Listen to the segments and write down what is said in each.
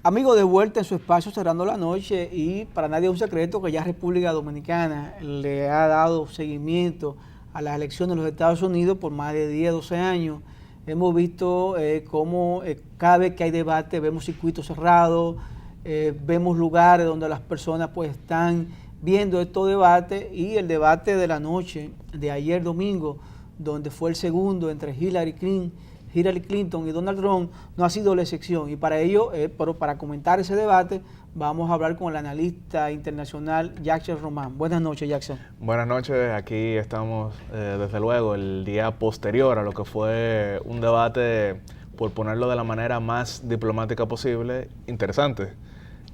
Amigos, de vuelta en su espacio Cerrando la Noche, y para nadie es un secreto que ya República Dominicana le ha dado seguimiento a las elecciones de los Estados Unidos por más de 10, 12 años. Hemos visto cómo cada vez que hay debate vemos circuitos cerrados, vemos lugares donde las personas pues están viendo estos debates, y el debate de la noche de ayer domingo, donde fue el segundo entre Hillary Clinton y Donald Trump, no ha sido la excepción. Y para ello, para comentar ese debate, vamos a hablar con el analista internacional Jackson Román. Buenas noches, Jackson. Buenas noches, aquí estamos desde luego el día posterior a lo que fue un debate, por ponerlo de la manera más diplomática posible, interesante.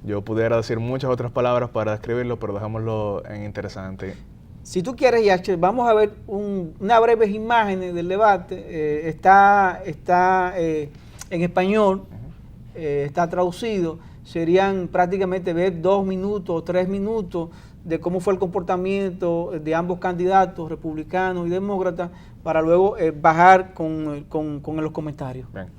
Yo pudiera decir muchas otras palabras para describirlo, pero dejémoslo en interesante. Si tú quieres, Jackson, vamos a ver unas breves imágenes del debate. Está en español, está traducido. Serían prácticamente ver 2 minutos o 3 minutos de cómo fue el comportamiento de ambos candidatos, republicanos y demócratas, para luego bajar con los comentarios. Bien.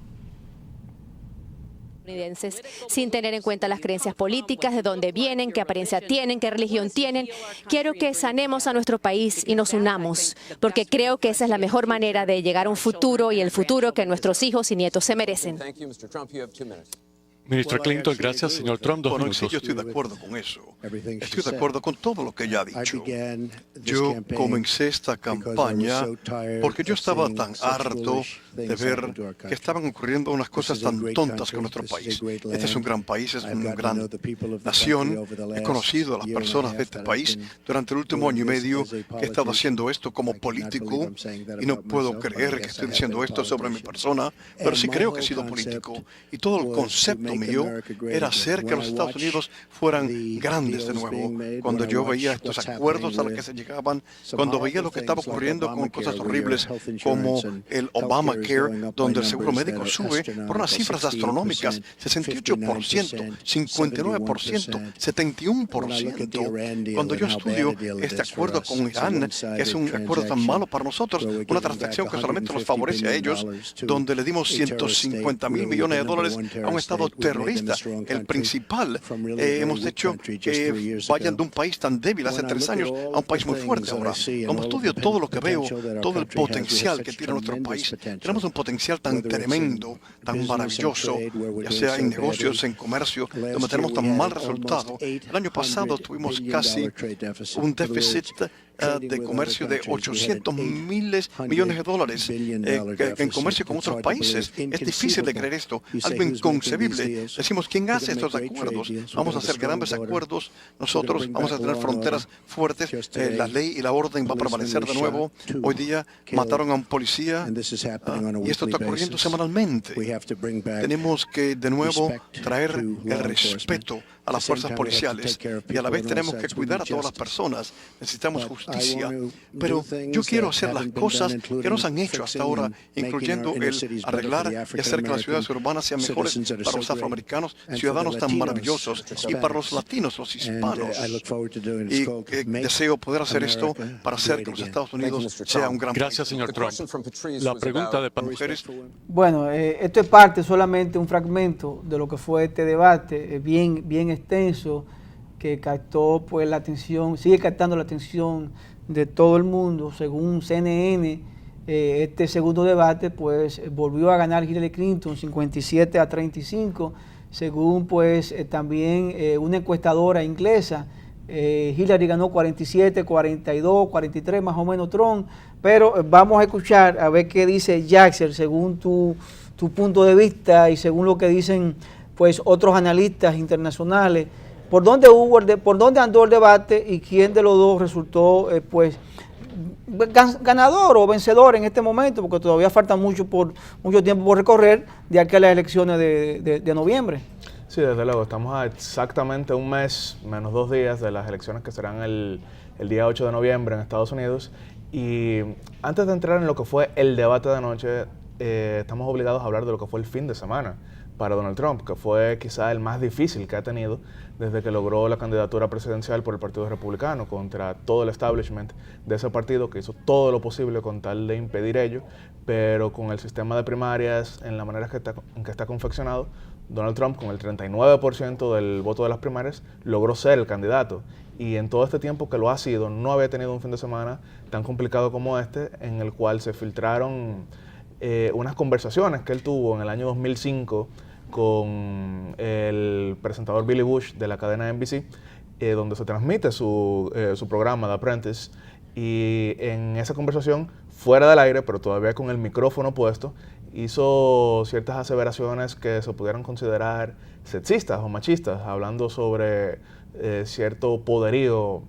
Sin tener en cuenta las creencias políticas, de dónde vienen, qué apariencia tienen, qué religión tienen. Quiero que sanemos a nuestro país y nos unamos, porque creo que esa es la mejor manera de llegar a un futuro, y el futuro que nuestros hijos y nietos se merecen. Ministra Clinton, gracias. Señor Trump, 2 Bueno, minutos. sí, yo estoy de acuerdo con eso. Estoy de acuerdo con todo lo que ella ha dicho. Yo comencé esta campaña porque yo estaba tan harto de ver que estaban ocurriendo unas cosas tan tontas con nuestro país. Este es un gran país, es una gran nación. He conocido a las personas de este país durante el último año y medio que he estado haciendo esto como político, y no puedo creer que estoy diciendo esto sobre mi persona, pero sí creo que he sido político. Y todo el concepto mío era hacer que los Estados Unidos fueran grandes de nuevo. Cuando yo veía estos acuerdos a los que se llegaban, cuando veía lo que estaba ocurriendo con cosas horribles como el Obamacare, donde el seguro médico sube por unas cifras astronómicas, 68%, 59%, 71%. Cuando yo estudio este acuerdo con Irán, que es un acuerdo tan malo para nosotros, una transacción que solamente nos favorece a ellos, donde le dimos 150 mil millones de dólares a un Estado terrorista, el principal. Hemos hecho que vayan de un país tan débil hace 3 años a un país muy fuerte ahora. Como estudio todo lo que veo, todo el potencial que tiene nuestro país, tenemos un potencial tan tremendo, tan maravilloso, ya sea en negocios, en comercio, donde tenemos tan mal resultado. El año pasado tuvimos casi un déficit de comercio de 800 millones de dólares en comercio con otros países. Es difícil de creer esto, algo inconcebible. Decimos, ¿quién hace estos acuerdos? Vamos a hacer grandes acuerdos, nosotros vamos a tener fronteras fuertes, la ley y la orden va a prevalecer de nuevo. Hoy día mataron a un policía y esto está ocurriendo semanalmente. Tenemos que de nuevo traer el respeto a las fuerzas policiales, y a la vez tenemos que cuidar a todas las personas. Necesitamos justicia, pero yo quiero hacer las cosas que no se han hecho hasta ahora, incluyendo el arreglar y hacer que las ciudades urbanas sean mejores para los afroamericanos, ciudadanos tan maravillosos, y para los latinos, los hispanos. Y deseo poder hacer esto para hacer que los Estados Unidos sea un gran país. Gracias, señor Trump. La pregunta de Mujeres. Bueno, esto es parte, solamente un fragmento de lo que fue este debate, bien extenso, que captó pues la atención, sigue captando la atención de todo el mundo. Según CNN, este segundo debate pues volvió a ganar Hillary Clinton 57-35, según pues también una encuestadora inglesa. Hillary ganó 47, 42, 43 más o menos Trump, pero vamos a escuchar a ver qué dice Jackson según tu punto de vista y según lo que dicen pues otros analistas internacionales. ¿Por dónde andó el debate y quién de los dos resultó pues ganador o vencedor en este momento? Porque todavía falta mucho tiempo por recorrer de aquí a las elecciones de noviembre. Sí, desde luego, estamos a exactamente un mes, menos 2 días de las elecciones que serán el día 8 de noviembre en Estados Unidos. Y antes de entrar en lo que fue el debate de anoche, estamos obligados a hablar de lo que fue el fin de semana, para Donald Trump, que fue quizá el más difícil que ha tenido desde que logró la candidatura presidencial por el Partido Republicano contra todo el establishment de ese partido, que hizo todo lo posible con tal de impedir ello, pero con el sistema de primarias en la manera en que está confeccionado, Donald Trump, con el 39% del voto de las primarias, logró ser el candidato. Y en todo este tiempo que lo ha sido, no había tenido un fin de semana tan complicado como este, en el cual se filtraron unas conversaciones que él tuvo en el año 2005 con el presentador Billy Bush de la cadena NBC, donde se transmite su programa The Apprentice. Y en esa conversación, fuera del aire, pero todavía con el micrófono puesto, hizo ciertas aseveraciones que se pudieran considerar sexistas o machistas, hablando sobre cierto poderío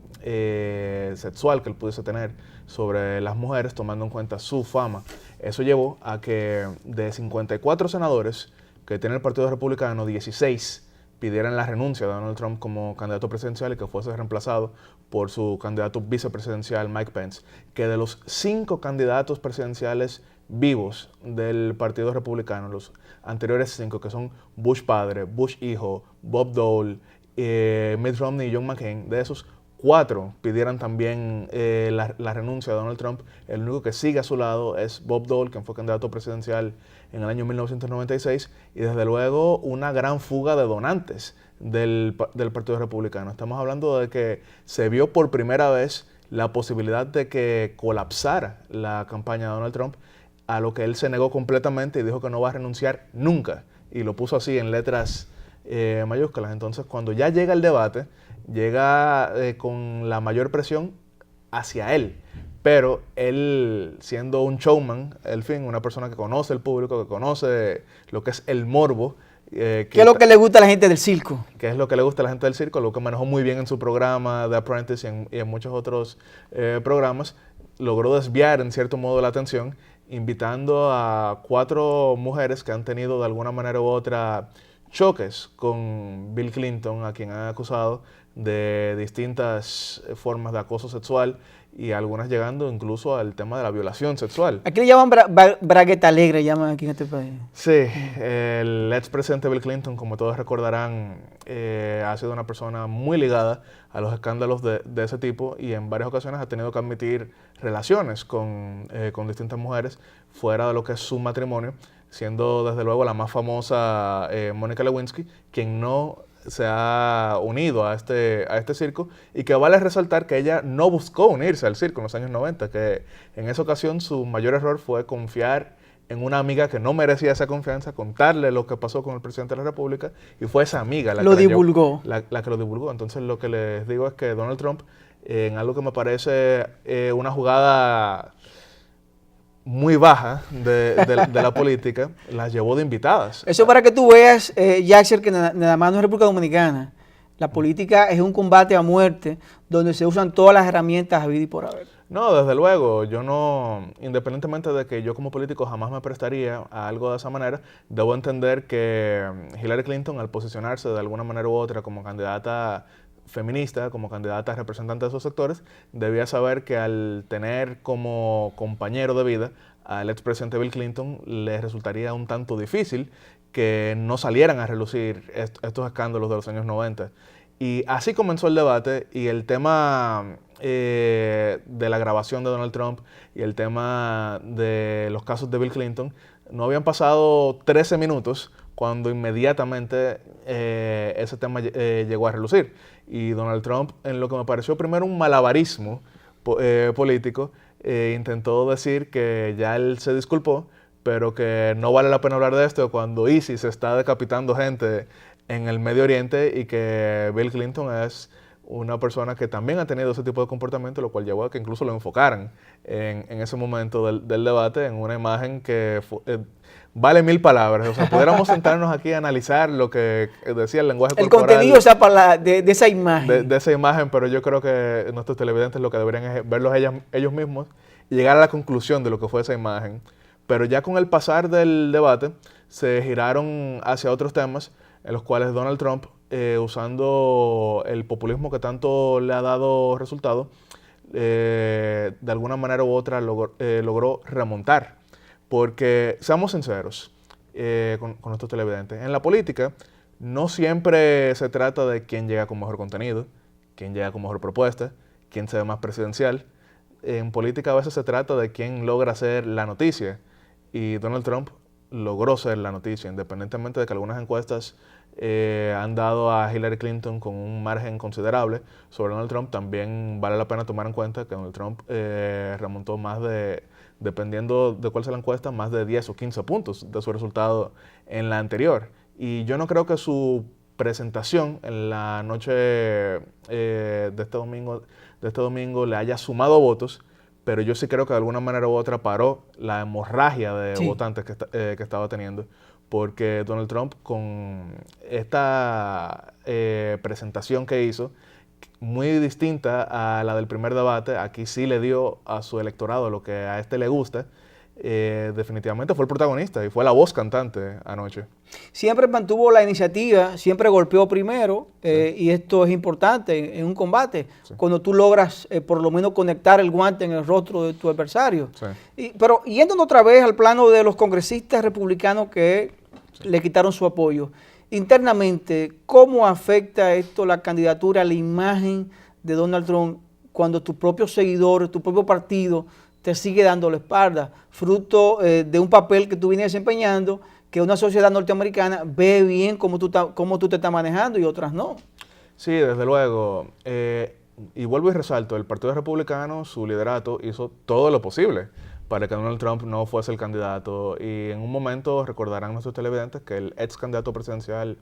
sexual que él pudiese tener sobre las mujeres, tomando en cuenta su fama. Eso llevó a que de 54 senadores que tiene el Partido Republicano, 16 pidieran la renuncia de Donald Trump como candidato presidencial y que fuese reemplazado por su candidato vicepresidencial Mike Pence. Que de los 5 candidatos presidenciales vivos del Partido Republicano, los anteriores 5, que son Bush padre, Bush hijo, Bob Dole, Mitt Romney y John McCain, de esos 4 pidieran también la renuncia de Donald Trump. El único que sigue a su lado es Bob Dole, quien fue candidato presidencial en el año 1996, y desde luego una gran fuga de donantes del Partido Republicano. Estamos hablando de que se vio por primera vez la posibilidad de que colapsara la campaña de Donald Trump, a lo que él se negó completamente y dijo que no va a renunciar nunca, y lo puso así en letras mayúsculas. Entonces, cuando ya llega el debate, llega con la mayor presión hacia él, pero él, siendo un showman, una persona que conoce el público, que conoce lo que es el morbo. ¿Qué es lo que le gusta a la gente del circo? ¿Qué es lo que le gusta a la gente del circo? Lo que manejó muy bien en su programa The Apprentice y en muchos otros programas, logró desviar en cierto modo la atención, invitando a 4 mujeres que han tenido de alguna manera u otra choques con Bill Clinton, a quien han acusado de distintas formas de acoso sexual, y algunas llegando incluso al tema de la violación sexual. Aquí le llaman bragueta alegre, llaman aquí en este país. Sí, el expresidente Bill Clinton, como todos recordarán, ha sido una persona muy ligada a los escándalos de ese tipo, y en varias ocasiones ha tenido que admitir relaciones con distintas mujeres fuera de lo que es su matrimonio, siendo desde luego la más famosa Mónica Lewinsky, quien no se ha unido a este circo, y que vale resaltar que ella no buscó unirse al circo en los años 90, que en esa ocasión su mayor error fue confiar en una amiga que no merecía esa confianza, contarle lo que pasó con el presidente de la República, y fue esa amiga la que lo divulgó. Entonces, lo que les digo es que Donald Trump, en algo que me parece una jugada muy baja de la política, las llevó de invitadas. Eso para que tú veas, Jackson, que nada más no es República Dominicana. La política es un combate a muerte donde se usan todas las herramientas a vida y por haber. No, desde luego, yo no, independientemente de que yo como político jamás me prestaría a algo de esa manera, debo entender que Hillary Clinton, al posicionarse de alguna manera u otra como candidata feminista, como candidata representante de esos sectores, debía saber que al tener como compañero de vida al expresidente Bill Clinton, le resultaría un tanto difícil que no salieran a relucir estos escándalos de los años 90. Y así comenzó el debate, y el tema de la grabación de Donald Trump y el tema de los casos de Bill Clinton, no habían pasado 13 minutos cuando inmediatamente ese tema llegó a relucir. Y Donald Trump, en lo que me pareció primero un malabarismo político, intentó decir que ya él se disculpó, pero que no vale la pena hablar de esto cuando ISIS está decapitando gente en el Medio Oriente, y que Bill Clinton es una persona que también ha tenido ese tipo de comportamiento, lo cual llevó a que incluso lo enfocaran en ese momento del debate en una imagen que vale 1000 palabras. O sea, pudiéramos sentarnos aquí a analizar lo que decía el lenguaje corporal. El contenido de esa imagen. De esa imagen, pero yo creo que nuestros televidentes lo que deberían es verlos ellos mismos y llegar a la conclusión de lo que fue esa imagen. Pero ya con el pasar del debate, se giraron hacia otros temas en los cuales Donald Trump, usando el populismo que tanto le ha dado resultado, de alguna manera u otra logró remontar. Porque, seamos sinceros, con nuestros televidentes. En la política, no siempre se trata de quién llega con mejor contenido, quién llega con mejor propuesta, quién se ve más presidencial. En política a veces se trata de quién logra ser la noticia. Y Donald Trump logró ser la noticia, independientemente de que algunas encuestas han dado a Hillary Clinton con un margen considerable sobre Donald Trump. También vale la pena tomar en cuenta que Donald Trump remontó más de, dependiendo de cuál sea la encuesta, más de 10 o 15 puntos de su resultado en la anterior. Y yo no creo que su presentación en la noche de este domingo le haya sumado votos, pero yo sí creo que de alguna manera u otra paró la hemorragia de votantes que estaba teniendo, porque Donald Trump, con esta presentación que hizo, muy distinta a la del primer debate, aquí sí le dio a su electorado lo que a este le gusta. Definitivamente fue el protagonista y fue la voz cantante anoche. Siempre mantuvo la iniciativa, siempre golpeó primero, y esto es importante en un combate, cuando tú logras por lo menos conectar el guante en el rostro de tu adversario. Pero yéndonos otra vez al plano de los congresistas republicanos que le quitaron su apoyo, internamente, ¿cómo afecta esto la candidatura, la imagen de Donald Trump cuando tus propios seguidores, tu propio partido te sigue dando la espalda, fruto de un papel que tú vienes desempeñando, que una sociedad norteamericana ve bien cómo tú te estás manejando y otras no? Sí, desde luego. Y vuelvo y resalto, el Partido Republicano, su liderato, hizo todo lo posible para que Donald Trump no fuese el candidato. Y en un momento recordarán nuestros televidentes que el ex candidato presidencial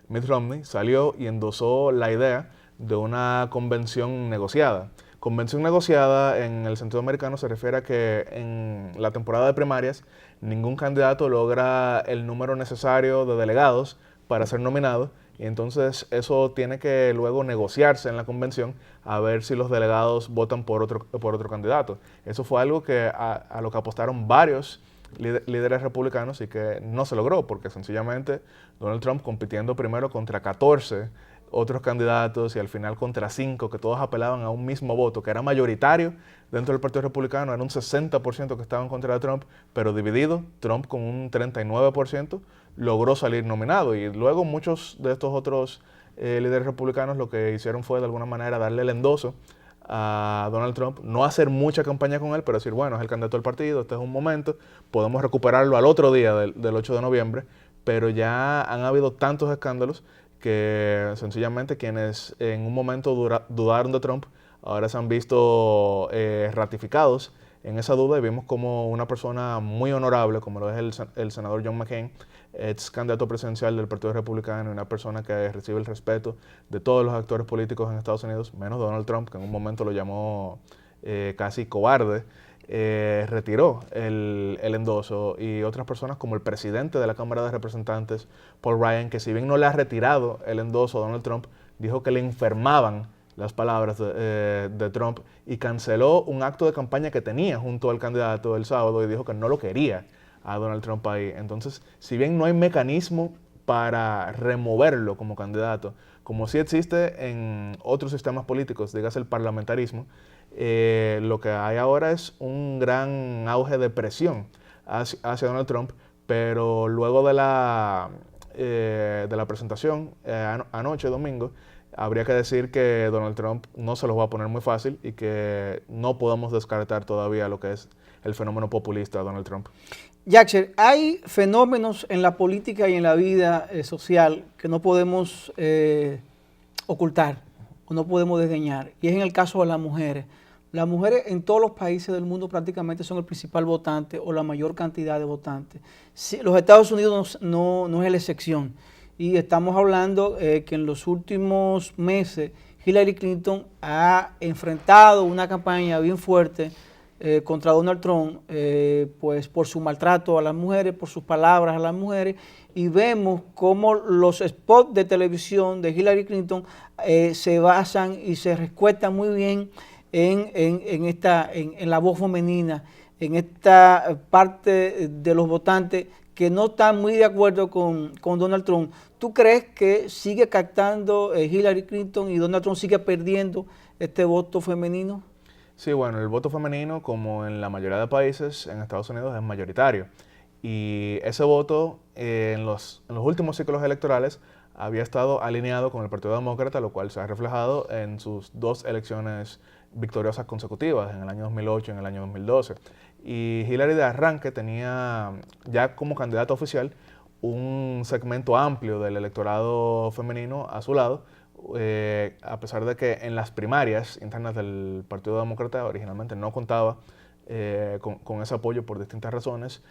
Mitt Romney salió y endosó la idea de una convención negociada. Convención negociada en el sentido americano se refiere a que en la temporada de primarias ningún candidato logra el número necesario de delegados para ser nominado, y entonces eso tiene que luego negociarse en la convención a ver si los delegados votan por otro candidato. Eso fue algo que a lo que apostaron varios líderes republicanos y que no se logró, porque sencillamente Donald Trump, compitiendo primero contra 14 otros candidatos y al final contra 5 que todos apelaban a un mismo voto, que era mayoritario dentro del Partido Republicano, era un 60% que estaban contra de Trump, pero dividido, Trump con un 39% logró salir nominado. Y luego muchos de estos otros líderes republicanos lo que hicieron fue de alguna manera darle el endoso a Donald Trump, no hacer mucha campaña con él, pero decir, bueno, es el candidato del partido, este es un momento, podemos recuperarlo al otro día del 8 de noviembre, pero ya han habido tantos escándalos que sencillamente quienes en un momento dudaron de Trump, ahora se han visto ratificados en esa duda, y vimos como una persona muy honorable, como lo es el senador John McCain, ex candidato presidencial del Partido Republicano, y una persona que recibe el respeto de todos los actores políticos en Estados Unidos, menos Donald Trump, que en un momento lo llamó casi cobarde, retiró el endoso, y otras personas como el presidente de la Cámara de Representantes, Paul Ryan, que si bien no le ha retirado el endoso a Donald Trump, dijo que le enfermaban las palabras de Trump y canceló un acto de campaña que tenía junto al candidato el sábado y dijo que no lo quería a Donald Trump ahí. Entonces, si bien no hay mecanismo para removerlo como candidato, como sí existe en otros sistemas políticos, dígase el parlamentarismo, lo que hay ahora es un gran auge de presión hacia Donald Trump, pero luego de la presentación anoche, domingo, habría que decir que Donald Trump no se los va a poner muy fácil y que no podemos descartar todavía lo que es el fenómeno populista de Donald Trump. Jackson, hay fenómenos en la política y en la vida social que no podemos ocultar o no podemos desdeñar, y es en el caso de las mujeres. Las mujeres en todos los países del mundo prácticamente son el principal votante o la mayor cantidad de votantes. Los Estados Unidos no es la excepción. Y estamos hablando que en los últimos meses Hillary Clinton ha enfrentado una campaña bien fuerte contra Donald Trump, pues por su maltrato a las mujeres, por sus palabras a las mujeres, y vemos cómo los spots de televisión de Hillary Clinton se basan y se recuestan muy bien en la voz femenina, en esta parte de los votantes que no están muy de acuerdo con Donald Trump. ¿Tú crees que sigue captando Hillary Clinton y Donald Trump sigue perdiendo este voto femenino? Sí, bueno, el voto femenino, como en la mayoría de países en Estados Unidos, es mayoritario. Y ese voto en los últimos ciclos electorales había estado alineado con el Partido Demócrata, lo cual se ha reflejado en sus 2 elecciones victoriosas consecutivas, en el año 2008 y en el año 2012. Y Hillary de arranque tenía ya como candidata oficial un segmento amplio del electorado femenino a su lado, a pesar de que en las primarias internas del Partido Demócrata originalmente no contaba con ese apoyo por distintas razones,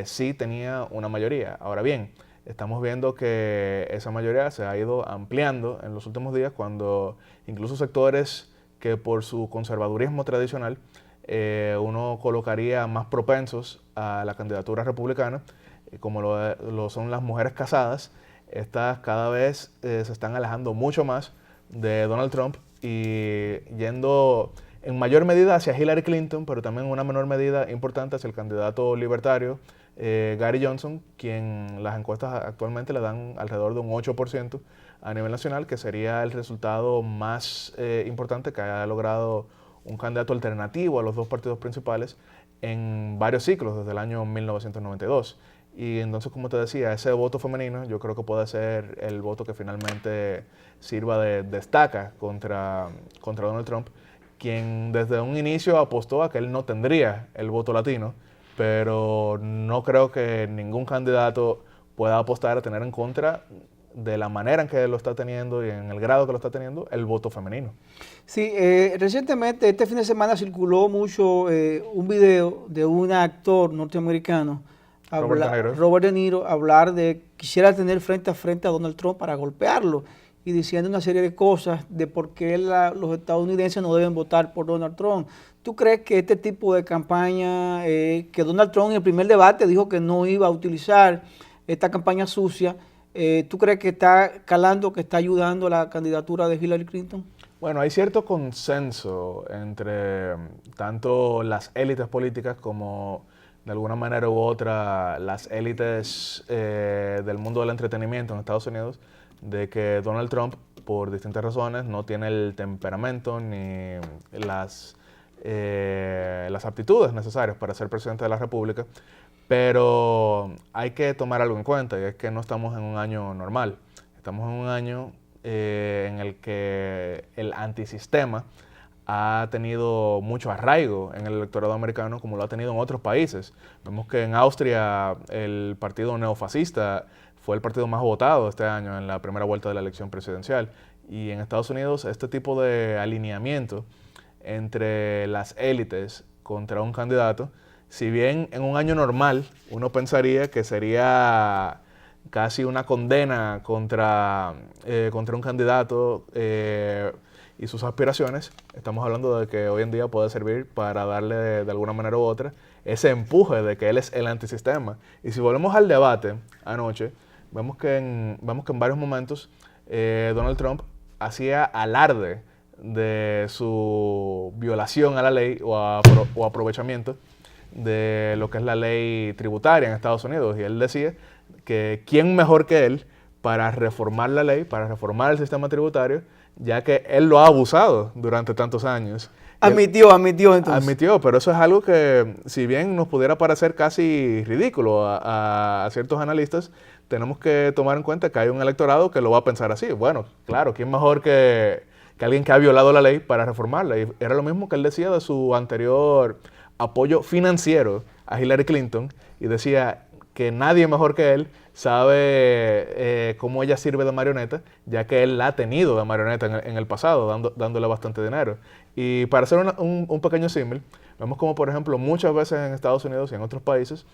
sí tenía una mayoría. Ahora bien, estamos viendo que esa mayoría se ha ido ampliando en los últimos días, cuando incluso sectores que por su conservadurismo tradicional uno colocaría más propensos a la candidatura republicana, como lo son las mujeres casadas, estas cada vez se están alejando mucho más de Donald Trump y yendo en mayor medida hacia Hillary Clinton, pero también en una menor medida importante hacia el candidato libertario Gary Johnson, quien las encuestas actualmente le dan alrededor de un 8% a nivel nacional, que sería el resultado más importante que haya logrado un candidato alternativo a los 2 partidos principales en varios ciclos desde el año 1992. Y entonces, como te decía, ese voto femenino yo creo que puede ser el voto que finalmente sirva de destaca contra Donald Trump, quien desde un inicio apostó a que él no tendría el voto latino, pero no creo que ningún candidato pueda apostar a tener en contra, de la manera en que lo está teniendo y en el grado que lo está teniendo, el voto femenino. Sí, recientemente, este fin de semana circuló mucho un video de un actor norteamericano, Robert De Niro, hablar de quisiera tener frente a frente a Donald Trump para golpearlo, y diciendo una serie de cosas de por qué los estadounidenses no deben votar por Donald Trump. ¿Tú crees que este tipo de campaña, que Donald Trump en el primer debate dijo que no iba a utilizar esta campaña sucia, ¿tú crees que está calando, que está ayudando a la candidatura de Hillary Clinton? Bueno, hay cierto consenso entre tanto las élites políticas como, de alguna manera u otra, las élites del mundo del entretenimiento en Estados Unidos, de que Donald Trump, por distintas razones, no tiene el temperamento ni las aptitudes necesarias para ser presidente de la República. Pero hay que tomar algo en cuenta, y es que no estamos en un año normal. Estamos en un año en el que el antisistema ha tenido mucho arraigo en el electorado americano, como lo ha tenido en otros países. Vemos que en Austria el partido neofascista fue el partido más votado este año en la primera vuelta de la elección presidencial. Y en Estados Unidos este tipo de alineamiento entre las élites contra un candidato, si bien en un año normal uno pensaría que sería casi una condena contra un candidato y sus aspiraciones, estamos hablando de que hoy en día puede servir para darle de alguna manera u otra ese empuje de que él es el antisistema. Y si volvemos al debate anoche, vemos que en varios momentos Donald Trump hacía alarde de su violación a la ley o aprovechamiento de lo que es la ley tributaria en Estados Unidos. Y él decía que quién mejor que él para reformar la ley, para reformar el sistema tributario, ya que él lo ha abusado durante tantos años. Admitió entonces. Admitió, pero eso es algo que, si bien nos pudiera parecer casi ridículo a ciertos analistas, tenemos que tomar en cuenta que hay un electorado que lo va a pensar así. Bueno, claro, ¿quién mejor que alguien que ha violado la ley para reformarla? Y era lo mismo que él decía de su anterior apoyo financiero a Hillary Clinton, y decía que nadie mejor que él sabe cómo ella sirve de marioneta, ya que él la ha tenido de marioneta en el pasado, dándole bastante dinero. Y para hacer un pequeño símil, vemos como, por ejemplo, muchas veces en Estados Unidos y en otros países,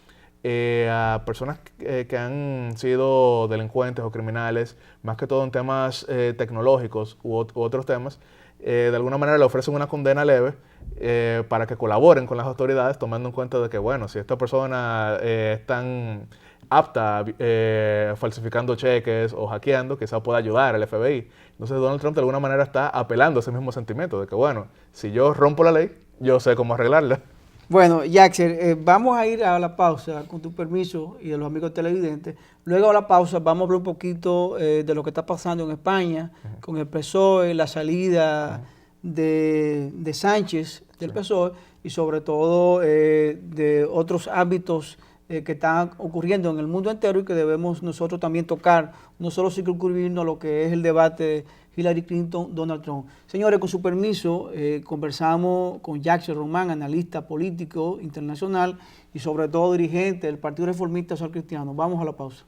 a personas que han sido delincuentes o criminales, más que todo en temas tecnológicos u otros temas, de alguna manera le ofrecen una condena leve para que colaboren con las autoridades, tomando en cuenta de que, bueno, si esta persona es tan apta falsificando cheques o hackeando, quizá pueda ayudar al FBI. Entonces Donald Trump de alguna manera está apelando a ese mismo sentimiento de que, bueno, si yo rompo la ley, yo sé cómo arreglarla. Bueno, Jackson, vamos a ir a la pausa, con tu permiso y de los amigos televidentes. Luego a la pausa vamos a hablar un poquito de lo que está pasando en España, con el PSOE, la salida de Sánchez del PSOE, y sobre todo de otros ámbitos que están ocurriendo en el mundo entero y que debemos nosotros también tocar, no solo circunscribirnos a lo que es el debate de Hillary Clinton, Donald Trump. Señores, con su permiso, conversamos con Yaxel Román, analista político internacional y sobre todo dirigente del Partido Reformista Social Cristiano. Vamos a la pausa.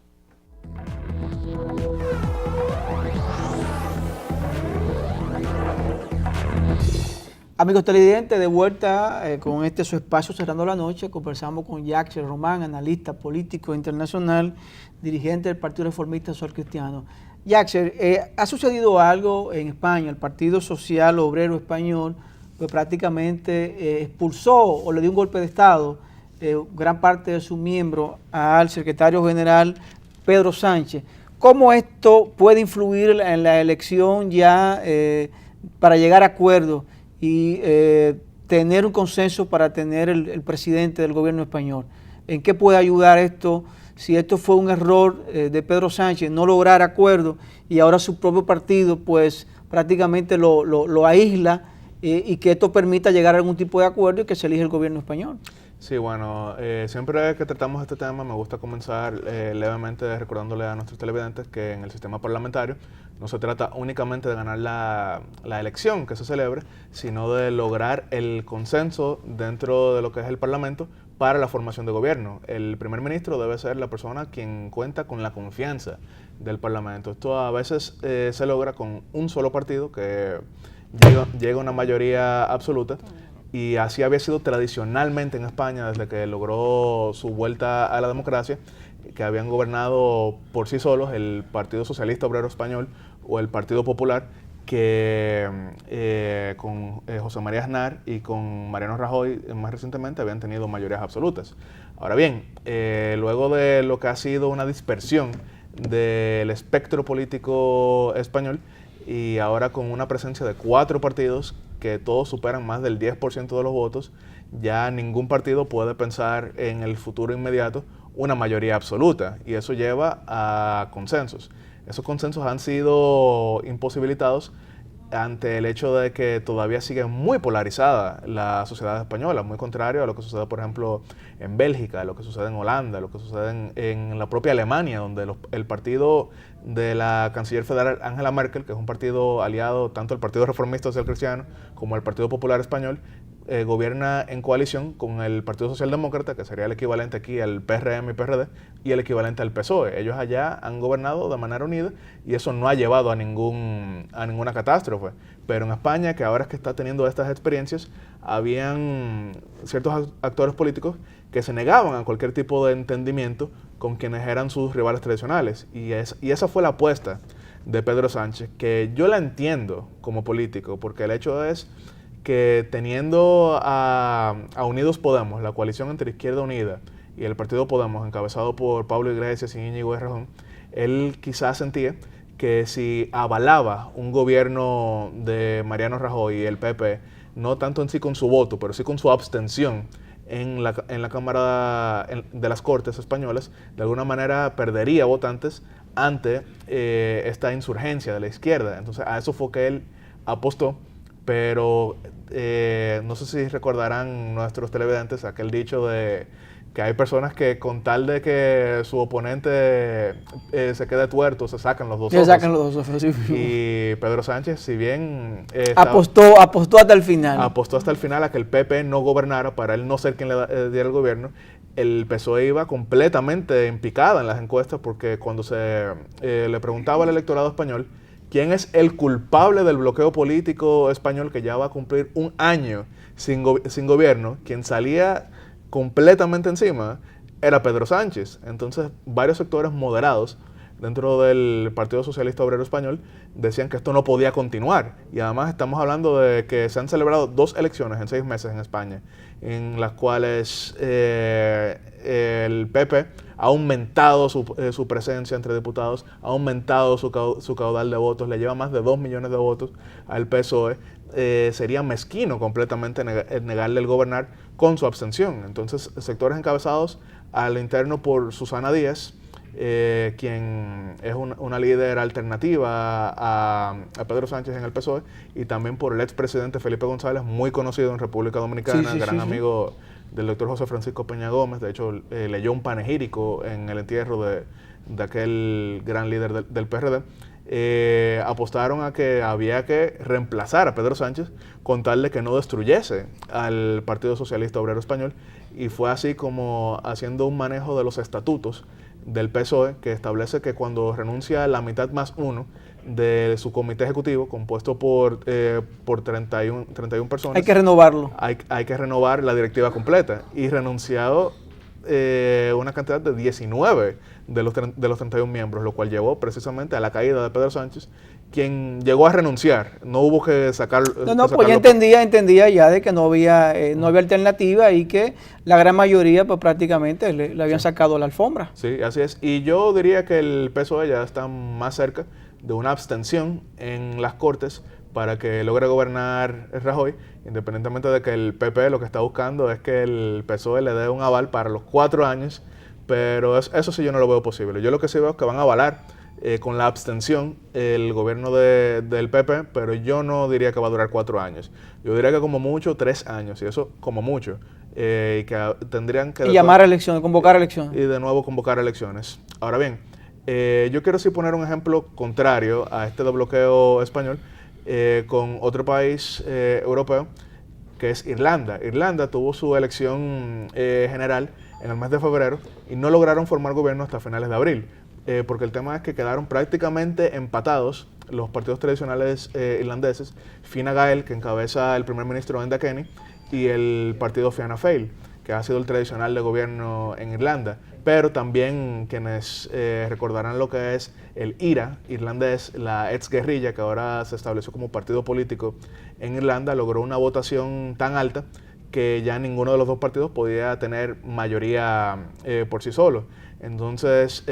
Amigos televidentes, de vuelta con su espacio Cerrando la Noche, conversamos con Yaxel Román, analista político internacional, dirigente del Partido Reformista Social Cristiano. Yaxel, ha sucedido algo en España. El Partido Social Obrero Español pues prácticamente expulsó o le dio un golpe de Estado gran parte de sus miembros al secretario general Pedro Sánchez. ¿Cómo esto puede influir en la elección ya para llegar a acuerdos y tener un consenso para tener el presidente del gobierno español? ¿En qué puede ayudar esto? Si esto fue un error de Pedro Sánchez, no lograr acuerdo y ahora su propio partido pues prácticamente lo aísla y que esto permita llegar a algún tipo de acuerdo y que se elija el gobierno español. Sí, bueno, siempre que tratamos este tema me gusta comenzar levemente recordándole a nuestros televidentes que en el sistema parlamentario no se trata únicamente de ganar la elección que se celebre, sino de lograr el consenso dentro de lo que es el Parlamento para la formación de gobierno. El primer ministro debe ser la persona quien cuenta con la confianza del Parlamento. Esto a veces se logra con un solo partido que llega a una mayoría absoluta, y así había sido tradicionalmente en España desde que logró su vuelta a la democracia, que habían gobernado por sí solos el Partido Socialista Obrero Español o el Partido Popular, que con José María Aznar y con Mariano Rajoy más recientemente habían tenido mayorías absolutas. Ahora bien, luego de lo que ha sido una dispersión del espectro político español y ahora con una presencia de 4 partidos que todos superan más del 10% de los votos, ya ningún partido puede pensar en el futuro inmediato una mayoría absoluta, y eso lleva a consensos. Esos consensos han sido imposibilitados ante el hecho de que todavía sigue muy polarizada la sociedad española, muy contrario a lo que sucede, por ejemplo, en Bélgica, a lo que sucede en Holanda, a lo que sucede en la propia Alemania, donde el partido de la canciller federal Angela Merkel, que es un partido aliado tanto al Partido Reformista Social Cristiano como al Partido Popular Español, gobierna en coalición con el Partido Socialdemócrata, que sería el equivalente aquí al PRM y PRD, y el equivalente al PSOE. Ellos allá han gobernado de manera unida y eso no ha llevado a ninguna catástrofe. Pero en España, que ahora es que está teniendo estas experiencias, habían ciertos actores políticos que se negaban a cualquier tipo de entendimiento con quienes eran sus rivales tradicionales. Y esa fue la apuesta de Pedro Sánchez, que yo la entiendo como político, porque el hecho es que teniendo a Unidos Podemos, la coalición entre Izquierda Unida y el Partido Podemos, encabezado por Pablo Iglesias y Íñigo Errejón, él quizás sentía que si avalaba un gobierno de Mariano Rajoy y el PP, no tanto en sí con su voto, pero sí con su abstención en la Cámara de las Cortes españolas, de alguna manera perdería votantes ante esta insurgencia de la izquierda. Entonces a eso fue que él apostó. Pero no sé si recordarán nuestros televidentes aquel dicho de que hay personas que con tal de que su oponente se quede tuerto, se sacan los dos ojos. Se sacan los dos ojos, sí. Y Pedro Sánchez, si bien apostó hasta el final. Apostó hasta el final a que el PP no gobernara, para él no ser quien le diera el gobierno, el PSOE iba completamente en picada en las encuestas, porque cuando se le preguntaba al electorado español ¿quién es el culpable del bloqueo político español que ya va a cumplir un año sin gobierno? Quien salía completamente encima era Pedro Sánchez. Entonces, varios sectores moderados dentro del Partido Socialista Obrero Español decían que esto no podía continuar. Y además estamos hablando de que se han celebrado 2 elecciones en 6 meses en España, en las cuales el PP ha aumentado su presencia entre diputados, ha aumentado su caudal de votos, le lleva más de 2 millones de votos al PSOE. Sería mezquino completamente negarle el gobernar con su abstención. Entonces, sectores encabezados al interno por Susana Díaz, quien es una líder alternativa a Pedro Sánchez en el PSOE, y también por el expresidente Felipe González, muy conocido en República Dominicana, gran amigo del doctor José Francisco Peña Gómez. De hecho, leyó un panegírico en el entierro de aquel gran líder del PRD. Apostaron a que había que reemplazar a Pedro Sánchez con tal de que no destruyese al Partido Socialista Obrero Español, y fue así como haciendo un manejo de los estatutos del PSOE, que establece que cuando renuncia la mitad más uno de su comité ejecutivo, compuesto por 31 personas, hay que renovarlo. Hay que renovar la directiva completa, y renunciado una cantidad de 19 de los 31 miembros, lo cual llevó precisamente a la caída de Pedro Sánchez, quien llegó a renunciar. No hubo que sacar... Pues ya entendía ya de que no había alternativa, y que la gran mayoría pues prácticamente le habían sacado la alfombra. Sí, así es. Y yo diría que el PSOE ya está más cerca de una abstención en las Cortes para que logre gobernar Rajoy, independientemente de que el PP lo que está buscando es que el PSOE le dé un aval para los 4 años, pero eso sí yo no lo veo posible. Yo lo que sí veo es que van a avalar con la abstención el gobierno del PP, pero yo no diría que va a durar 4 años. Yo diría que como mucho 3 años, y eso como mucho. Y que tendrían que... Y llamar a elecciones, convocar elecciones. Y de nuevo convocar elecciones. Ahora bien, yo quiero sí poner un ejemplo contrario a este desbloqueo español, con otro país europeo, que es Irlanda. Irlanda tuvo su elección general en el mes de febrero y no lograron formar gobierno hasta finales de abril, porque el tema es que quedaron prácticamente empatados los partidos tradicionales irlandeses, Fine Gael, que encabeza el primer ministro Enda Kenny, y el partido Fianna Fáil, que ha sido el tradicional de gobierno en Irlanda. Pero también quienes recordarán lo que es el IRA irlandés, la ex guerrilla que ahora se estableció como partido político en Irlanda, logró una votación tan alta que ya ninguno de los dos partidos podía tener mayoría por sí solo. Entonces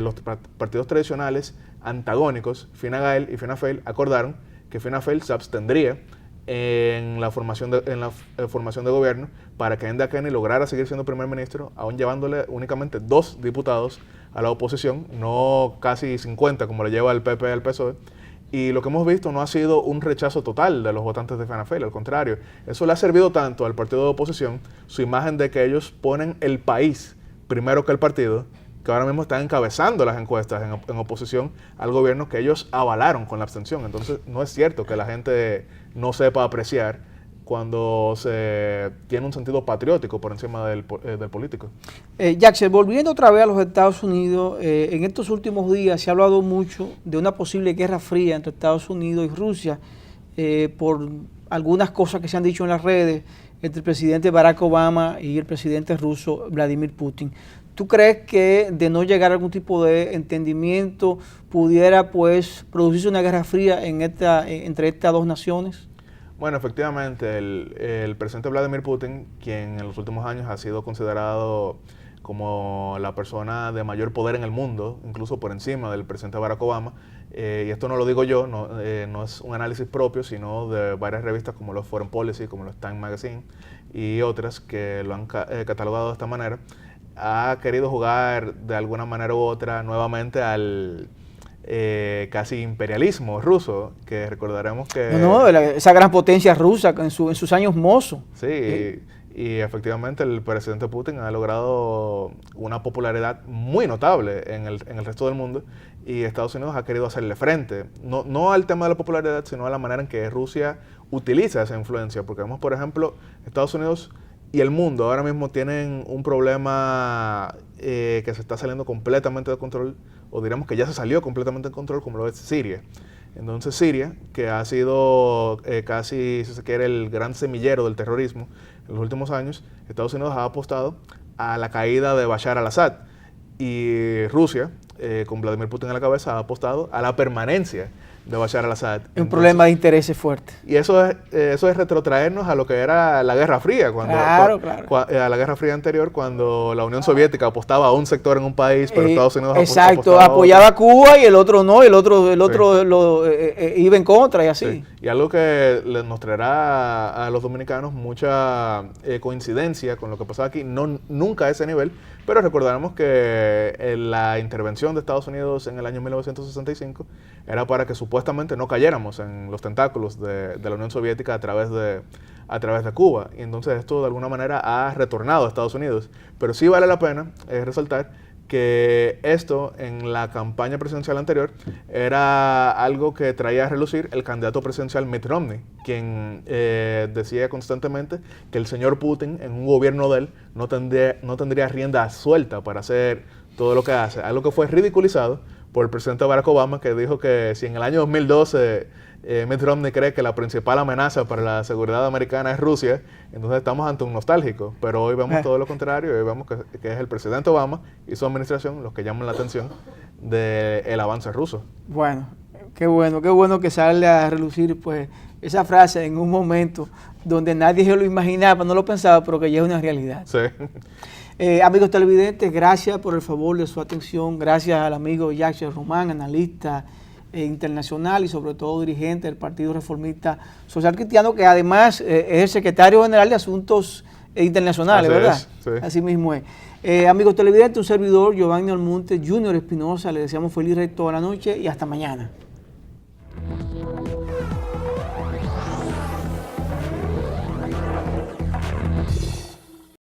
los partidos tradicionales antagónicos, Fine Gael y Fianna Fáil, acordaron que Fianna Fáil se abstendría en la formación de gobierno para que Enda Kenny lograra seguir siendo primer ministro, aún llevándole únicamente 2 diputados a la oposición, no casi 50 como le lleva el PP al PSOE. Y lo que hemos visto no ha sido un rechazo total de los votantes de Fianna Fáil, al contrario, eso le ha servido tanto al partido de oposición, su imagen de que ellos ponen el país primero que el partido, que ahora mismo están encabezando las encuestas en oposición al gobierno que ellos avalaron con la abstención. Entonces no es cierto que la gente no sepa apreciar cuando se tiene un sentido patriótico por encima del político. Jackson, volviendo otra vez a los Estados Unidos, en estos últimos días se ha hablado mucho de una posible guerra fría entre Estados Unidos y Rusia, por algunas cosas que se han dicho en las redes entre el presidente Barack Obama y el presidente ruso Vladimir Putin. ¿Tú crees que de no llegar a algún tipo de entendimiento pudiera pues producirse una guerra fría entre estas dos naciones? Bueno, efectivamente, el presidente Vladimir Putin, quien en los últimos años ha sido considerado como la persona de mayor poder en el mundo, incluso por encima del presidente Barack Obama, y esto no lo digo yo, no es un análisis propio, sino de varias revistas como los Foreign Policy, como los Time Magazine y otras que lo han catalogado de esta manera, ha querido jugar de alguna manera u otra nuevamente al casi imperialismo ruso, que recordaremos que... esa gran potencia rusa en sus años mozos. Sí, y efectivamente el presidente Putin ha logrado una popularidad muy notable en el resto del mundo, y Estados Unidos ha querido hacerle frente, no al tema de la popularidad, sino a la manera en que Rusia utiliza esa influencia, porque vemos, por ejemplo, Estados Unidos y el mundo ahora mismo tienen un problema que se está saliendo completamente de control, o diríamos que ya se salió completamente de control, como lo es Siria. Entonces Siria, que ha sido casi, si se quiere, el gran semillero del terrorismo en los últimos años, Estados Unidos ha apostado a la caída de Bashar al-Assad, y Rusia, con Vladimir Putin a la cabeza, ha apostado a la permanencia de Bashar al-Assad. Un problema de intereses fuerte. Y eso es retrotraernos a lo que era la Guerra Fría, a la Guerra Fría anterior, cuando la Unión Soviética apostaba a un sector en un país, pero Estados Unidos apoyaba a Cuba y el otro no, el otro iba en contra y así. Sí. Y algo que nos traerá a los dominicanos mucha coincidencia con lo que pasaba aquí, nunca a ese nivel, pero recordaremos que la intervención de Estados Unidos en el año 1965 era para que supuestamente no cayéramos en los tentáculos de la Unión Soviética a través de a través de Cuba. Y entonces esto de alguna manera ha retornado a Estados Unidos. Pero sí vale la pena resaltar que esto en la campaña presidencial anterior era algo que traía a relucir el candidato presidencial Mitt Romney, quien decía constantemente que el señor Putin en un gobierno de él no tendría rienda suelta para hacer todo lo que hace, algo que fue ridiculizado por el presidente Barack Obama, que dijo que si en el año 2012 Mitt Romney cree que la principal amenaza para la seguridad americana es Rusia, entonces estamos ante un nostálgico. Pero hoy vemos todo lo contrario, hoy vemos que es el presidente Obama y su administración los que llaman la atención del avance ruso. Bueno qué bueno que sale a relucir pues esa frase en un momento donde nadie se lo imaginaba, no lo pensaba, pero que ya es una realidad. Sí. Amigos televidentes, gracias por el favor de su atención, gracias al amigo Yaxel Román, analista internacional y sobre todo dirigente del Partido Reformista Social Cristiano, que además es el secretario general de Asuntos Internacionales, así ¿verdad? Es, sí. Así mismo es. Amigos televidentes, un servidor, Giovanni Almonte, Junior Espinosa, le deseamos feliz resto de la noche y hasta mañana.